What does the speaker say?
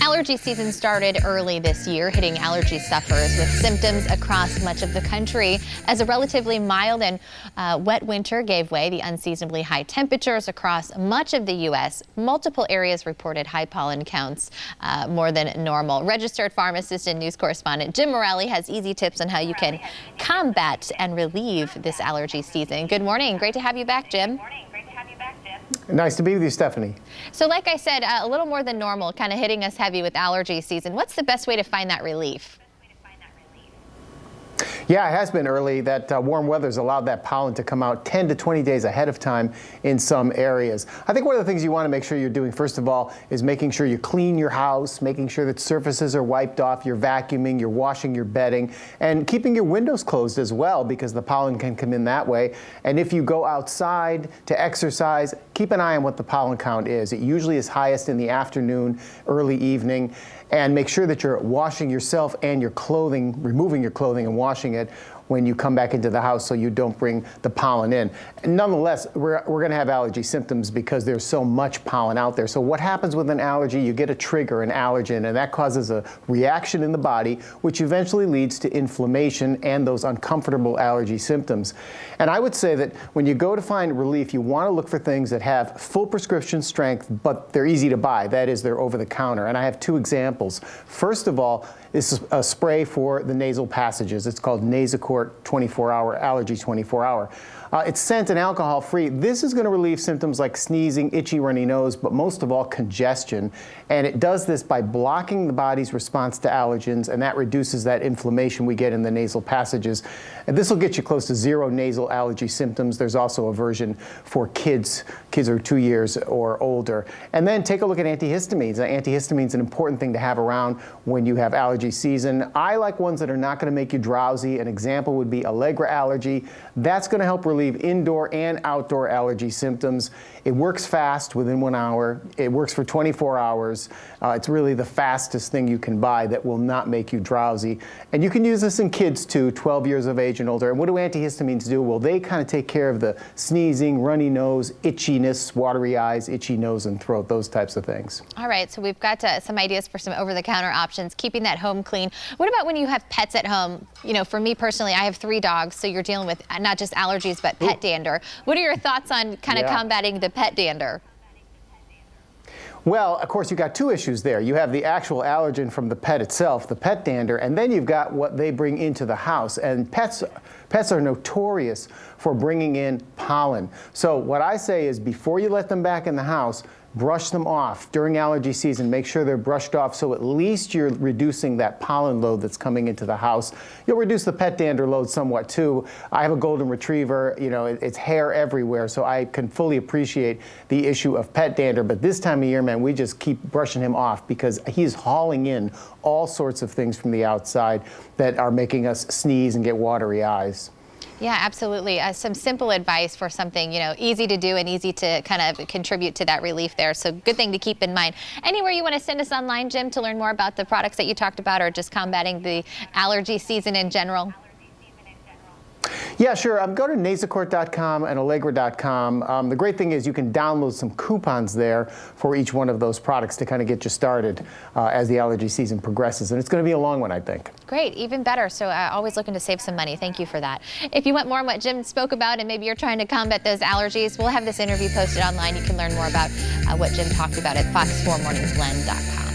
Allergy season started early this year, hitting allergy sufferers with symptoms across much of the country. As a relatively mild and wet winter gave way, the unseasonably high temperatures across much of the U.S., multiple areas reported high pollen counts, more than normal. Registered pharmacist and news correspondent Jim Morelli has easy tips on how you can combat and relieve this allergy season. Good morning. Great to have you back, Jim. Nice to be with you, Stephanie. So like I said, a little more than normal, kind of hitting us heavy with allergy season. What's the best way to find that relief? Yeah, it has been early. That warm weather's allowed that pollen to come out 10 to 20 days ahead of time in some areas. I think one of the things you want to make sure you're doing, first of all, is making sure you clean your house, making sure that surfaces are wiped off, you're vacuuming, you're washing your bedding, and keeping your windows closed as well, because the pollen can come in that way. And if you go outside to exercise, keep an eye on what the pollen count is. It usually is highest in the afternoon, early evening. And make sure that you're washing yourself and your clothing, removing your clothing and washing it when you come back into the house so you don't bring the pollen in. And nonetheless, we're going to have allergy symptoms because there's so much pollen out there. So what happens with an allergy? You get a trigger, an allergen, and that causes a reaction in the body, which eventually leads to inflammation and those uncomfortable allergy symptoms. And I would say that when you go to find relief, you want to look for things that have full prescription strength, but they're easy to buy. That is, they're over the counter. And I have two examples. First of all, this is a spray for the nasal passages. It's called Nasacort 24-hour, Allergy 24-hour. It's scent and alcohol free. This is going to relieve symptoms like sneezing, itchy, runny nose, but most of all congestion. And it does this by blocking the body's response to allergens, and that reduces that inflammation we get in the nasal passages. And this will get you close to zero nasal allergy symptoms. There's also a version for kids who are 2 years or older. And then take a look at antihistamines. Antihistamines is an important thing to have around when you have allergy season. I like ones that are not going to make you drowsy. An example would be Allegra Allergy. That's going to help relieve indoor and outdoor allergy symptoms. It works fast, within 1 hour. It works for 24 hours. It's really the fastest thing you can buy that will not make you drowsy. And you can use this in kids too, 12 years of age and older. And what do antihistamines do? Well, they kind of take care of the sneezing, runny nose, itchiness, watery eyes, itchy nose and throat, those types of things. All right, so we've got some ideas for some over-the-counter options, keeping that home clean. What about when you have pets at home? You know, for me personally, I have 3 dogs, so you're dealing with not just allergies, but pet dander. What are your thoughts on kind of combating the pet dander? Well, of course, you've got 2 issues there. You have the actual allergen from the pet itself, the pet dander, and then you've got what they bring into the house. And pets are notorious for bringing in pollen. So what I say is, before you let them back in the house, brush them off during allergy season. Make sure they're brushed off, so at least you're reducing that pollen load that's coming into the house. You'll reduce the pet dander load somewhat too. I have a golden retriever, you know, it's hair everywhere, so I can fully appreciate the issue of pet dander. But this time of year, man, we just keep brushing him off because he's hauling in all sorts of things from the outside that are making us sneeze and get watery eyes. Yeah, absolutely. Some simple advice for something, you know, easy to do and easy to kind of contribute to that relief there. So good thing to keep in mind. Anywhere you want to send us online, Jim, to learn more about the products that you talked about or just combating the allergy season in general? Yeah, sure. Go to nasacort.com and allegra.com. The great thing is you can download some coupons there for each one of those products to kind of get you started as the allergy season progresses. And it's going to be a long one, I think. Great. Even better. So always looking to save some money. Thank you for that. If you want more on what Jim spoke about and maybe you're trying to combat those allergies, we'll have this interview posted online. You can learn more about what Jim talked about at fox4morningsblend.com.